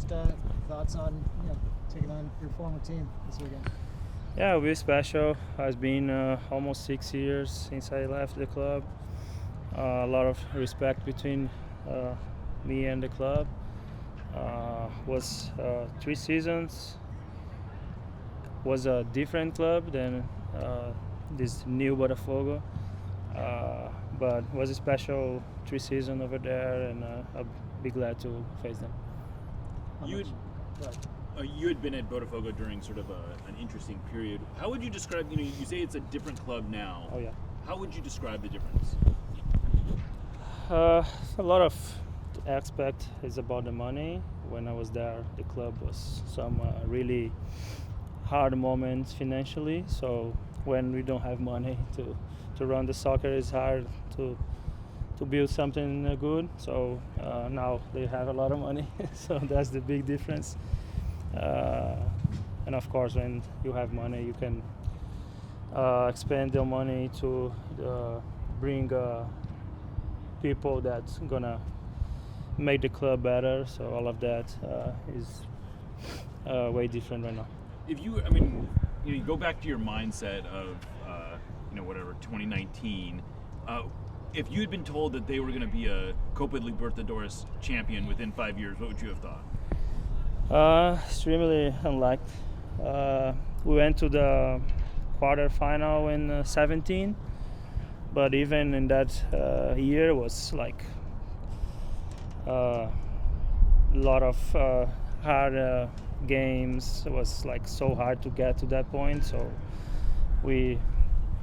Just thoughts on taking on your former team this weekend. Yeah, it'll be special. It's been almost 6 years since I left the club. A lot of respect between me and the club. Was 3 seasons. Was a different club than this new Botafogo. But was a special 3 seasons over there, and I'll be glad to face them. You had been at Botafogo during sort of an interesting period. How would you describe, you say it's a different club now. Oh, yeah. How would you describe the difference? A lot of aspect is about the money. When I was there, the club was some really hard moments financially. So when we don't have money to run the soccer, it's hard to build something good. So now they have a lot of money. So that's the big difference. And of course, when you have money, you can expend your money to bring people that's gonna make the club better. So all of that is way different right now. If you go back to your mindset of 2019. If you had been told that they were going to be a Copa Libertadores champion within 5 years, what would you have thought? Extremely unlikely. We went to the quarterfinal in 17, but even in that year was like a lot of hard games. It was like so hard to get to that point. So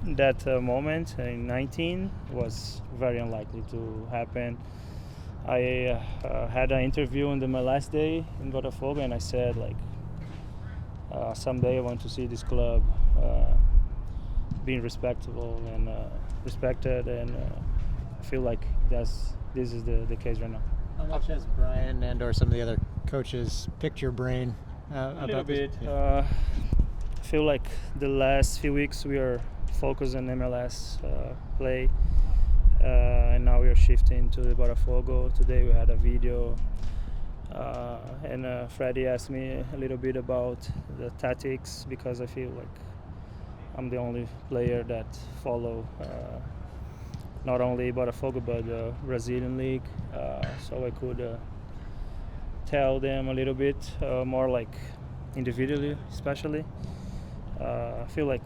that moment in 19 was very unlikely to happen. I had an interview on my last day in Botafogo, and I said someday I want to see this club being respectable and respected, and I feel like this is the case right now. How much has Brian and or some of the other coaches picked your brain a little bit? I feel like the last few weeks we are focused on MLS play, and now we are shifting to the Botafogo. Today we had a video, and Freddie asked me a little bit about the tactics, because I feel like I'm the only player that follow not only Botafogo but the Brazilian league, so I could tell them a little bit more, like individually, especially. I feel like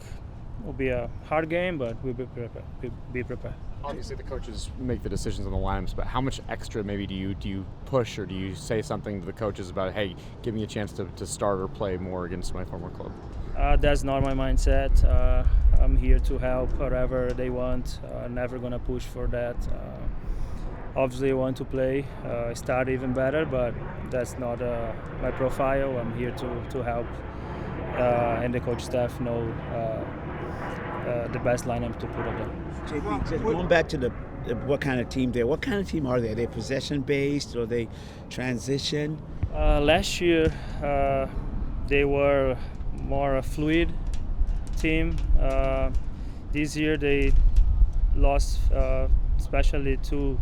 it will be a hard game, but we'll be prepared. Obviously, the coaches make the decisions on the lineups, but how much extra maybe do you push, or do you say something to the coaches about, hey, give me a chance to start or play more against my former club? That's not my mindset. I'm here to help whatever they want. Never gonna push for that. Obviously, I want to play, start even better, but that's not my profile. I'm here to help, and the coach staff know the best lineup to put up there. JP, just going back to what kind of team they're. What kind of team are they? Are they possession-based, or are they transition? Last year, they were more a fluid team. This year, they lost especially two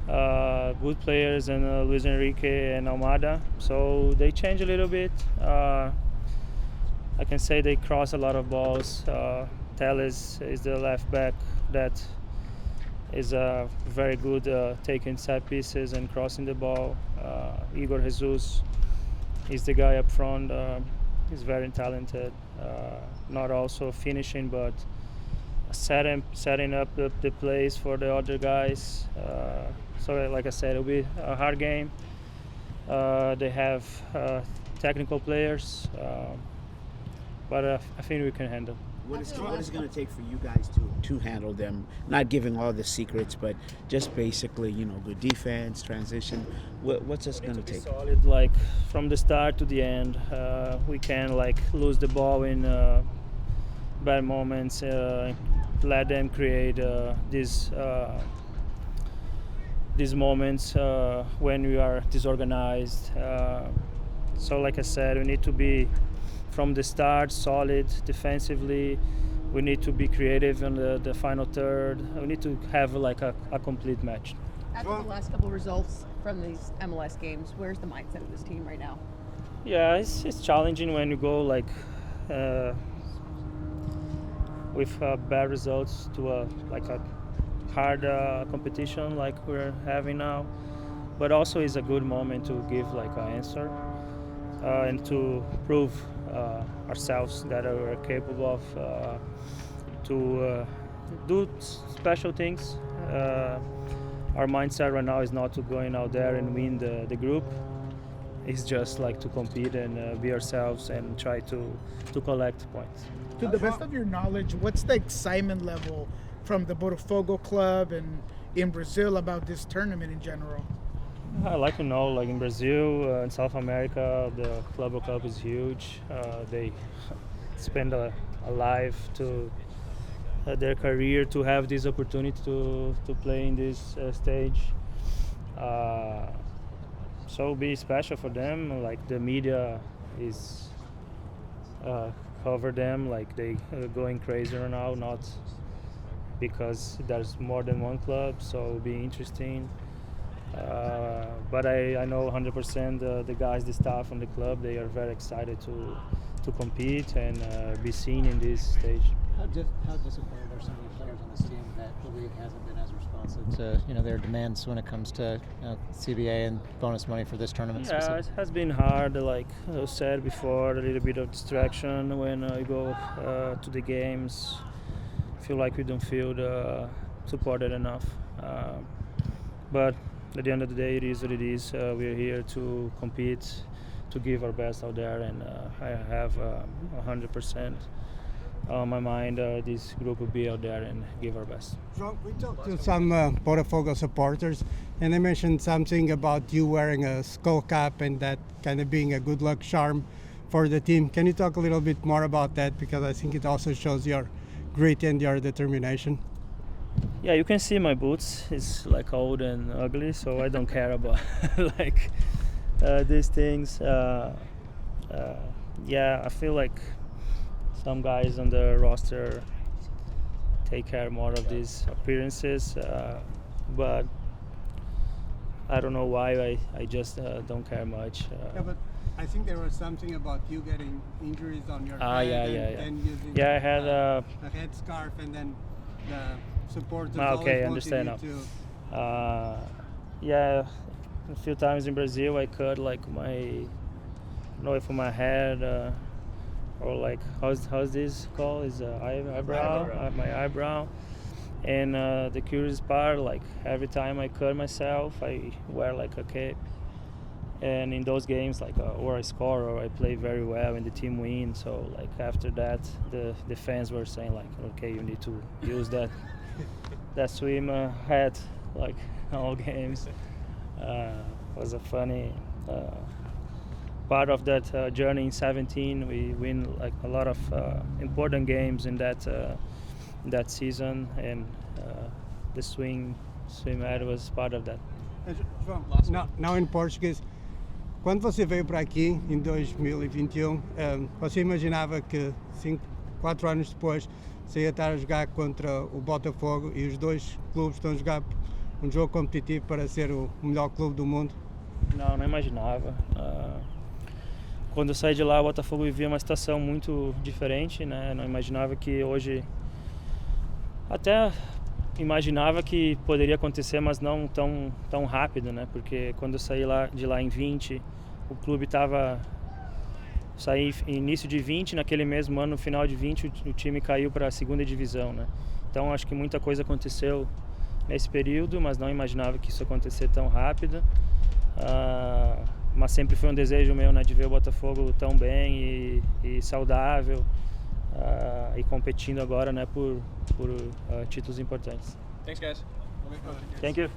good players, and Luis Enrique and Almada. So they changed a little bit. I can say they cross a lot of balls. Teles is the left back that is very good taking set pieces and crossing the ball. Igor Jesus is the guy up front. He's very talented. Not also finishing, but setting up the plays for the other guys. So like I said, it'll be a hard game. They have technical players, but I think we can handle. What is it going to take for you guys to handle them? Not giving all the secrets, but just basically, good defense, transition. What's this going to take? Solid, like from the start to the end. We can lose the ball in bad moments. Let them create these moments when we are disorganized. So, like I said, we need to be, from the start, solid defensively. We need to be creative in the final third. We need to have a complete match. After the last couple of results, from these MLS games. Where's the mindset of this team right now? Yeah, it's challenging when you go like with bad results to a hard competition like we're having now. But also it's a good moment to give like an answer and to prove ourselves that we're capable of to do special things. Our mindset right now is not to going out there and win the group. It's just like to compete and be ourselves and try to collect points. To the best of your knowledge, what's the excitement level from the Botafogo club and in Brazil about this tournament in general? I like to know, like in Brazil, in South America, the Club World Cup is huge. They spend a life to their career to have this opportunity to play in this stage. So it'll be special for them. Like the media is cover them, like they going crazy right now, not because there's more than one club, so it'll be interesting. But I know 100% the guys, the staff on the club, they are very excited to compete and be seen in this stage. How disappointed are some of the players on this team that the league hasn't been as responsive to their demands when it comes to CBA and bonus money for this tournament? Yeah, it has been hard. Like I said before, a little bit of distraction when you go to the games. Feel like we don't feel supported enough. But at the end of the day, it is what it is. We're here to compete, to give our best out there, and I have 100% on my mind. This group will be out there and give our best. João, we talked to some Botafogo supporters, and they mentioned something about you wearing a skull cap and that kind of being a good luck charm for the team. Can you talk a little bit more about that? Because I think it also shows your grit and your determination. Yeah, you can see my boots. It's like old and ugly, so I don't care about like these things. Yeah, I feel like some guys on the roster take care more of these appearances, but I don't know why. I just don't care much. Yeah, but I think there was something about you getting injuries on your head and using I had a headscarf, and then the supporters okay, I always understand wanted you now. Yeah, a few times in Brazil I cut like my, I don't know if my head or like how's this called? Is eyebrow, my eyebrow. And the curious part, like every time I cut myself, I wear like a cape. And in those games, like or I score or I play very well and the team wins. So like after that, the fans were saying like, okay, you need to use that swim hat like all games. Was a funny part of that journey in 17. We win like a lot of important games in that season, and the swim hat was part of that. João, now in Portuguese, quando você veio para aqui em 2021, você imaginava que 4 anos depois você ia estar a jogar contra o Botafogo e os dois clubes estão a jogar um jogo competitivo para ser o melhor clube do mundo? Não imaginava. Quando eu saí de lá, o Botafogo vivia uma situação muito diferente, né? Não imaginava que hoje... Até imaginava que poderia acontecer, mas não tão rápido, né? Porque quando eu saí de lá em 20, o clube estava... Saí início de 20, naquele mesmo ano, no final de 20, o time caiu para a segunda divisão, né? Então acho que muita coisa aconteceu nesse período, mas não imaginava que isso ia acontecer tão rápido. Mas sempre foi um desejo meu, né, de ver o Botafogo tão bem e saudável e competindo agora, né, por títulos importantes. Thanks, guys. Thank you.